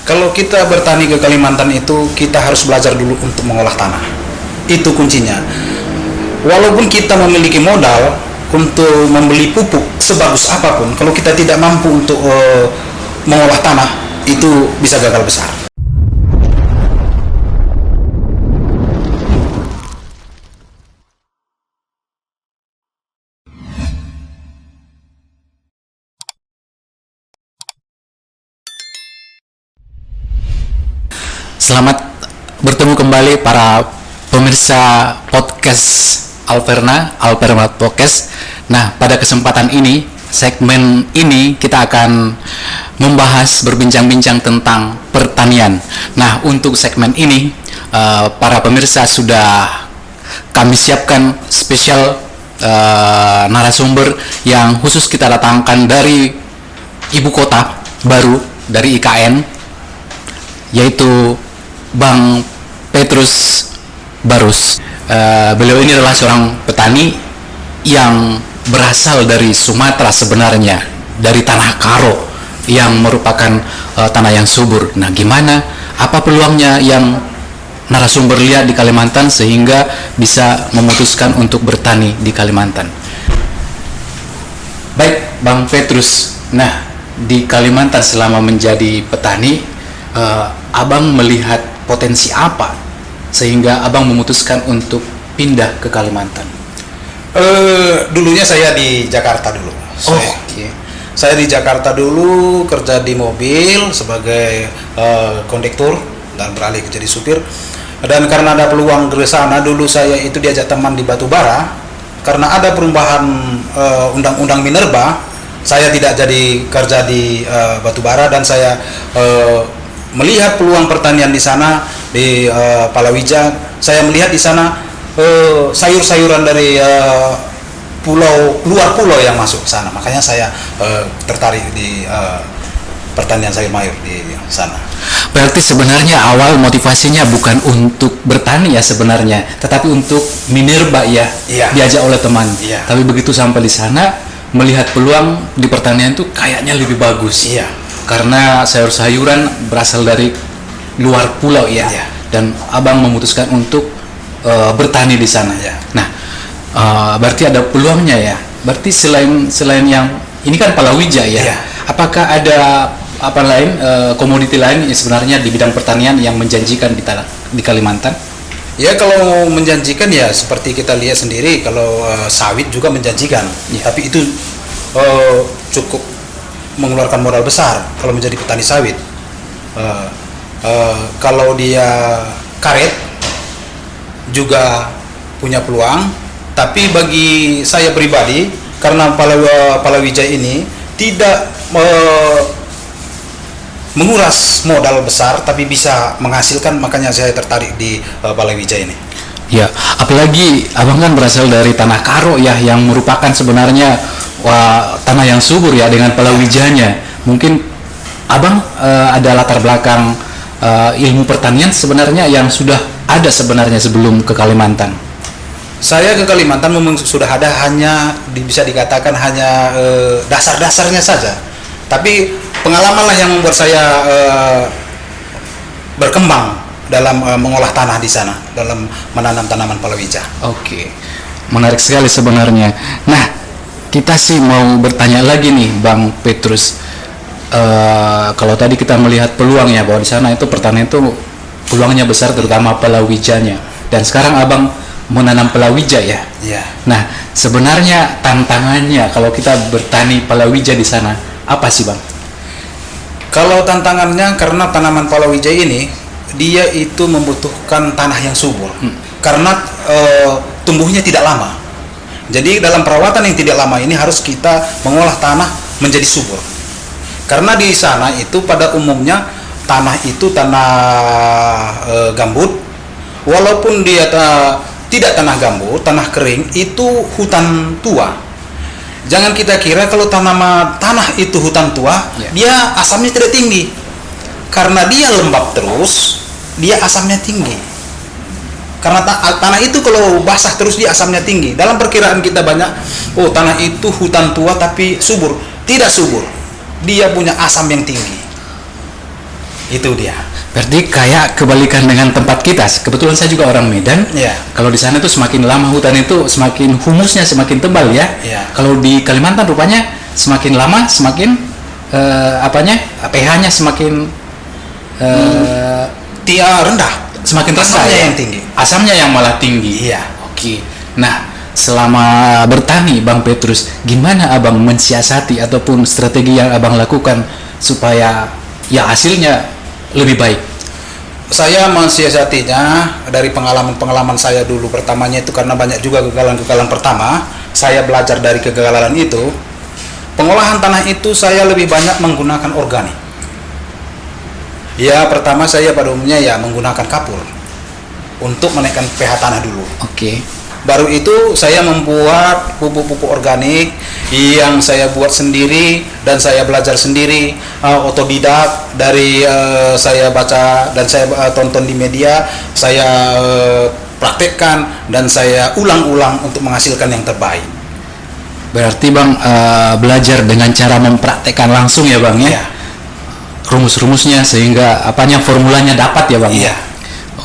Kalau kita bertani ke Kalimantan itu kita harus belajar dulu untuk mengolah tanah. Itu kuncinya. Walaupun kita memiliki modal untuk membeli pupuk sebagus apapun, kalau kita tidak mampu untuk mengolah tanah, itu bisa gagal besar. Selamat bertemu kembali para pemirsa podcast Alperna Podcast. Nah, pada kesempatan ini, segmen ini kita akan membahas berbincang-bincang tentang pertanian. Nah, untuk segmen ini, para pemirsa sudah kami siapkan spesial narasumber yang khusus kita datangkan dari ibu kota baru, dari IKN, yaitu Bang Petrus Barus. Beliau ini adalah seorang petani yang berasal dari Sumatera sebenarnya, dari tanah Karo yang merupakan tanah yang subur. Nah, gimana? Apa peluangnya yang narasumber lihat di Kalimantan sehingga bisa memutuskan untuk bertani di Kalimantan? Baik, Bang Petrus. Nah, di Kalimantan selama menjadi petani, Abang melihat potensi apa sehingga Abang memutuskan untuk pindah ke Kalimantan? Dulunya saya di Jakarta dulu. Saya di Jakarta dulu kerja di mobil sebagai kondektur dan beralih jadi supir. Dan karena ada peluang ke sana, dulu saya itu diajak teman di Batubara. Karena ada perubahan undang-undang Minerba, saya tidak jadi kerja di Batubara dan saya melihat peluang pertanian di sana di Palawija. Saya melihat di sana sayur-sayuran dari luar pulau yang masuk ke sana. Makanya saya tertarik di pertanian sayur mayur di sana. Berarti sebenarnya awal motivasinya bukan untuk bertani ya sebenarnya, tetapi untuk Minerba ya, diajak oleh teman. Iya. Tapi begitu sampai di sana melihat peluang di pertanian itu kayaknya lebih bagus. Iya. Karena sayur-sayuran berasal dari luar pulau ya. Iya. Dan Abang memutuskan untuk bertani di sana. Iya. Nah, berarti ada peluangnya ya. Berarti selain yang ini kan palawija ya. Iya. Apakah ada apa lain komoditi lain yang sebenarnya di bidang pertanian yang menjanjikan di Kalimantan? Ya, kalau menjanjikan ya seperti kita lihat sendiri, kalau sawit juga menjanjikan. Ya. Tapi itu cukup mengeluarkan modal besar kalau menjadi petani sawit. Kalau dia karet juga punya peluang, tapi bagi saya pribadi, karena palawija ini tidak menguras modal besar tapi bisa menghasilkan, makanya saya tertarik di palawija ini. Ya, apalagi Abang kan berasal dari tanah Karo ya, yang merupakan sebenarnya tanah yang subur ya dengan palawijanya. Mungkin Abang ada latar belakang ilmu pertanian sebenarnya yang sudah ada sebenarnya sebelum ke Kalimantan. Saya ke Kalimantan memang sudah ada, hanya bisa dikatakan hanya dasar-dasarnya saja. Tapi pengalamanlah yang membuat saya berkembang dalam mengolah tanah di sana, dalam menanam tanaman palawija. Oke, menarik sekali sebenarnya. Nah, kita sih mau bertanya lagi nih, Bang Petrus. Kalau tadi kita melihat peluangnya bahwa di sana itu pertanian itu peluangnya besar, terutama palawijanya. Dan sekarang Abang menanam palawija ya. Iya. Nah, sebenarnya tantangannya kalau kita bertani palawija di sana apa sih, Bang? Kalau tantangannya, karena tanaman palawija ini dia itu membutuhkan tanah yang subur. Karena tumbuhnya tidak lama. Jadi dalam perawatan yang tidak lama ini harus kita mengolah tanah menjadi subur. Karena di sana itu pada umumnya tanah itu tanah gambut. Walaupun dia tidak tanah gambut, tanah kering, itu hutan tua. Jangan kita kira kalau tanah itu hutan tua, dia asamnya tidak tinggi. Karena dia lembab terus, dia asamnya tinggi. Karena tanah itu kalau basah terus dia asamnya tinggi. Dalam perkiraan kita banyak, tanah itu hutan tua tapi subur. Tidak subur. Dia punya asam yang tinggi. Itu dia. Berarti kayak kebalikan dengan tempat kita. Kebetulan saya juga orang Medan. Iya. Kalau di sana tuh semakin lama hutan itu semakin humusnya semakin tebal ya. Iya. Kalau di Kalimantan rupanya semakin lama semakin pH-nya semakin Rendah. semakin rendah Asamnya ya? yang tinggi. Asamnya yang malah tinggi. Iya. Oke. Nah, selama bertani Bang Petrus, gimana Abang mensiasati ataupun strategi yang Abang lakukan supaya ya hasilnya lebih baik? Saya mensiasatinya dari pengalaman saya dulu. Pertamanya itu karena banyak juga kegagalan pertama. Saya belajar dari kegagalan itu. Pengolahan tanah itu saya lebih banyak menggunakan organik. Ya, pertama saya pada umumnya ya menggunakan kapur untuk menaikkan pH tanah dulu. Oke. Baru itu saya membuat pupuk-pupuk organik yang saya buat sendiri dan saya belajar sendiri, otodidak dari saya baca dan saya tonton di media, saya praktekkan dan saya ulang-ulang untuk menghasilkan yang terbaik. Berarti Bang belajar dengan cara mempraktekkan langsung ya Bang ya? Iya. Rumus-rumusnya sehingga formulanya dapat ya Bang? Iya.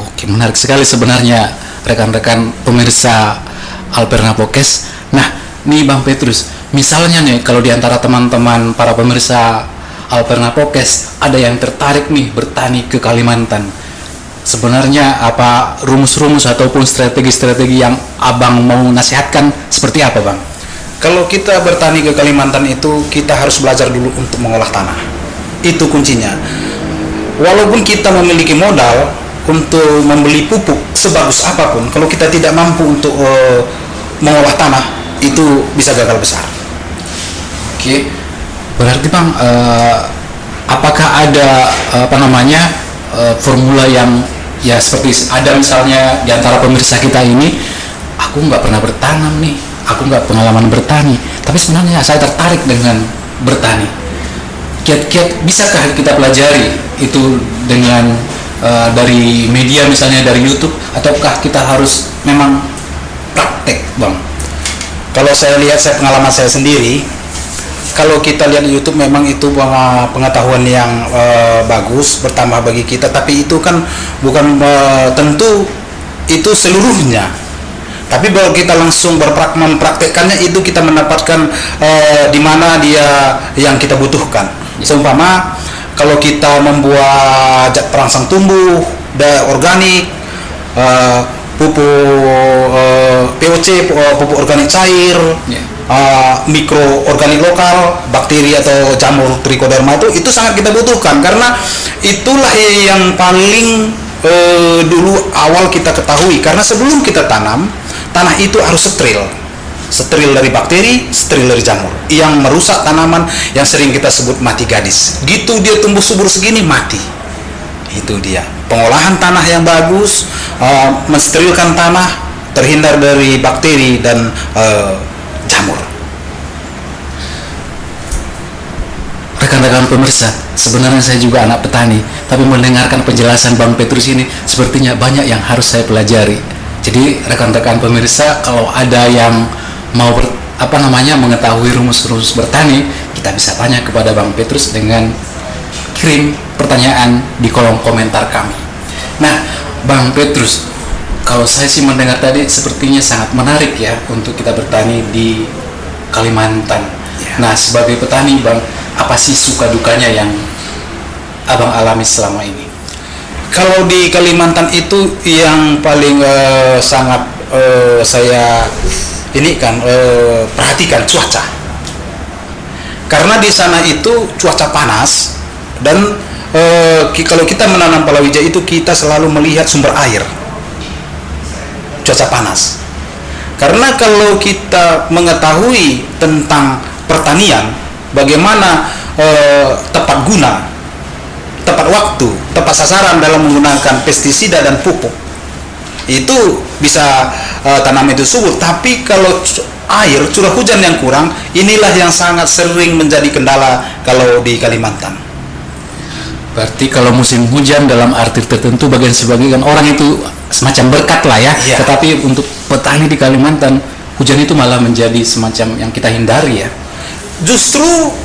Oke, menarik sekali sebenarnya rekan-rekan pemirsa Alperna Podcast. Nah, nih Bang Petrus, misalnya nih kalau di antara teman-teman para pemirsa Alperna Podcast ada yang tertarik nih bertani ke Kalimantan. Sebenarnya apa rumus-rumus ataupun strategi-strategi yang Abang mau nasihatkan seperti apa Bang? Kalau kita bertani ke Kalimantan itu kita harus belajar dulu untuk mengolah tanah. Itu kuncinya. Walaupun kita memiliki modal untuk membeli pupuk sebagus apapun, kalau kita tidak mampu untuk mengolah tanah, itu bisa gagal besar. Oke, berarti Bang, apakah ada formula yang ya seperti ada misalnya di antara pemirsa kita ini, aku nggak pernah bertanam nih, aku nggak pengalaman bertani, tapi sebenarnya saya tertarik dengan bertani. Kiat-kiat bisakah kita pelajari itu dengan dari media misalnya dari YouTube, ataukah kita harus memang praktek Bang? Kalau saya lihat pengalaman saya sendiri, kalau kita lihat di YouTube memang itu pengetahuan yang bagus bertambah bagi kita, tapi itu kan bukan tentu itu seluruhnya. Tapi kalau kita langsung mempraktekkannya itu kita mendapatkan di mana dia yang kita butuhkan. Seumpama kalau kita membuat zat perangsang tumbuh, organik, pupuk POC, pupuk organik cair, mikroorganik lokal, bakteri atau jamur trichoderma itu sangat kita butuhkan, karena itulah yang paling dulu awal kita ketahui, karena sebelum kita tanam, tanah itu harus steril dari bakteri, steril dari jamur yang merusak tanaman, yang sering kita sebut mati gadis. Gitu dia tumbuh subur segini mati. Itu dia. Pengolahan tanah yang bagus, mensterilkan tanah, terhindar dari bakteri dan jamur. Rekan-rekan pemirsa, sebenarnya saya juga anak petani, tapi mendengarkan penjelasan Bang Petrus ini sepertinya banyak yang harus saya pelajari. Jadi rekan-rekan pemirsa, kalau ada yang mau mengetahui rumus-rumus bertani, kita bisa tanya kepada Bang Petrus dengan kirim pertanyaan di kolom komentar kami. Nah, Bang Petrus, kalau saya sih mendengar tadi sepertinya sangat menarik ya untuk kita bertani di Kalimantan. Ya. Nah, sebagai petani Bang, apa sih suka dukanya yang Abang alami selama ini? Kalau di Kalimantan itu yang paling sangat saya perhatikan cuaca. Karena di sana itu cuaca panas dan kalau kita menanam palawija itu kita selalu melihat sumber air. Cuaca panas. Karena kalau kita mengetahui tentang pertanian, bagaimana tepat guna, tepat waktu, tepat sasaran dalam menggunakan pestisida dan pupuk, itu bisa tanaman itu subur. Tapi kalau curah hujan yang kurang, inilah yang sangat sering menjadi kendala kalau di Kalimantan. Berarti kalau musim hujan dalam arti tertentu bagian sebagian orang itu semacam berkat lah ya. Iya. Tetapi untuk petani di Kalimantan, hujan itu malah menjadi semacam yang kita hindari ya. Justru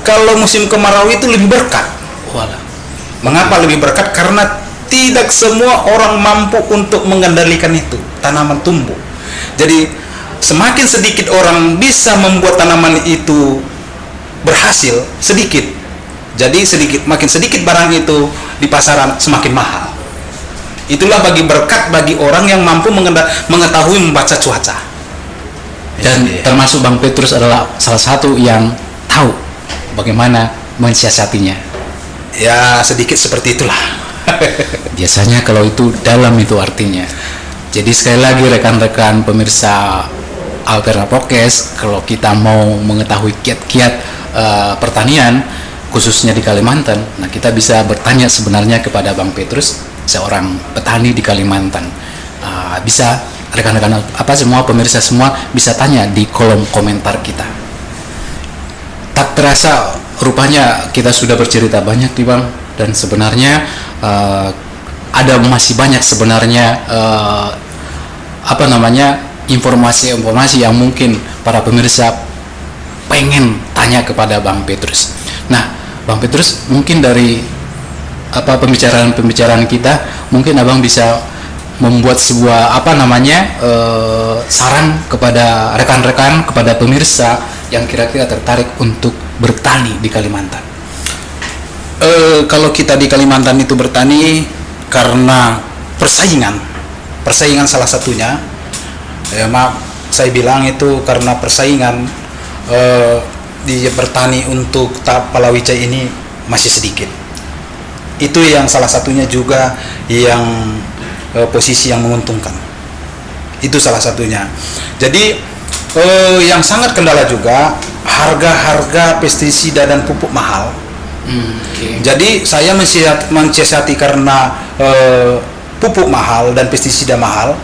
kalau musim kemarau itu lebih berkat. Walah. Mengapa lebih berkat? Karena tidak semua orang mampu untuk mengendalikan itu, tanaman tumbuh. Jadi semakin sedikit orang bisa membuat tanaman itu berhasil, sedikit. Jadi makin sedikit barang itu di pasaran, semakin mahal. Itulah bagi berkat bagi orang yang mampu mengetahui membaca cuaca. Dan termasuk Bang Petrus adalah salah satu yang tahu bagaimana mensiasatinya. Ya, sedikit seperti itulah. Biasanya kalau itu dalam itu artinya. Jadi sekali lagi rekan-rekan pemirsa Alperna Podcast, kalau kita mau mengetahui kiat-kiat pertanian khususnya di Kalimantan, nah kita bisa bertanya sebenarnya kepada Bang Petrus, seorang petani di Kalimantan. Bisa rekan-rekan semua pemirsa semua bisa tanya di kolom komentar kita. Tak terasa rupanya kita sudah bercerita banyak nih Bang, dan sebenarnya ada masih banyak sebenarnya informasi-informasi yang mungkin para pemirsa pengen tanya kepada Bang Petrus. Nah, Bang Petrus, mungkin dari pembicaraan kita, mungkin Abang bisa membuat sebuah saran kepada rekan-rekan, kepada pemirsa yang kira-kira tertarik untuk bertani di Kalimantan. Kalau kita di Kalimantan itu bertani karena persaingan salah satunya. Saya bilang itu karena persaingan di bertani untuk tahap palawija ini masih sedikit. Itu yang salah satunya juga yang posisi yang menguntungkan. Itu salah satunya. Jadi yang sangat kendala juga harga-harga pestisida dan pupuk mahal. Jadi saya mensiasati karena pupuk mahal dan pestisida mahal.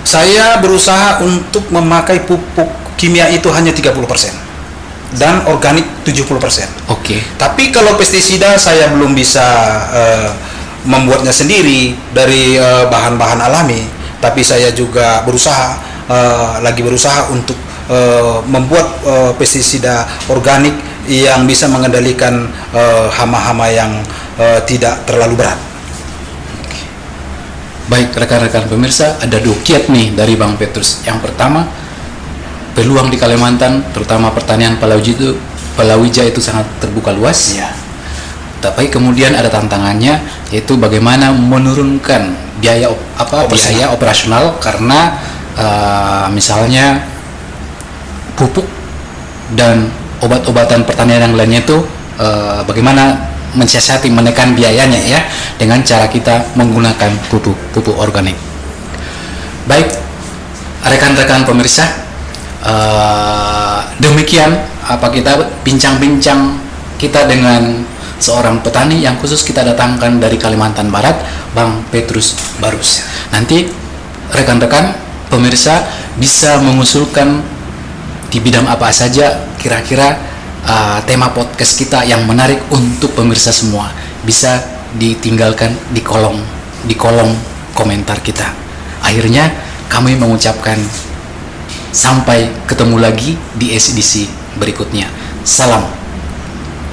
Saya berusaha untuk memakai pupuk kimia itu hanya 30% dan organik 70%. Tapi kalau pestisida saya belum bisa membuatnya sendiri dari bahan-bahan alami, tapi saya juga lagi berusaha untuk membuat pestisida organik yang bisa mengendalikan hama-hama yang tidak terlalu berat. Baik rekan-rekan pemirsa, ada 2 kiat nih dari Bang Petrus. Yang pertama, peluang di Kalimantan, terutama pertanian palawija itu sangat terbuka luas. Ya. Tapi kemudian ada tantangannya, yaitu bagaimana menurunkan biaya operasional karena misalnya pupuk dan obat-obatan pertanian yang lainnya itu bagaimana mensiasati menekan biayanya ya dengan cara kita menggunakan pupuk organik. Baik rekan-rekan pemirsa, demikian kita bincang-bincang kita dengan seorang petani yang khusus kita datangkan dari Kalimantan Barat, Bang Petrus Barus. Nanti rekan-rekan pemirsa bisa mengusulkan di bidang apa saja kira-kira tema podcast kita yang menarik untuk pemirsa semua. Bisa ditinggalkan di kolom komentar kita. Akhirnya kami mengucapkan sampai ketemu lagi di edisi berikutnya. Salam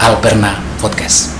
Alperna Podcast.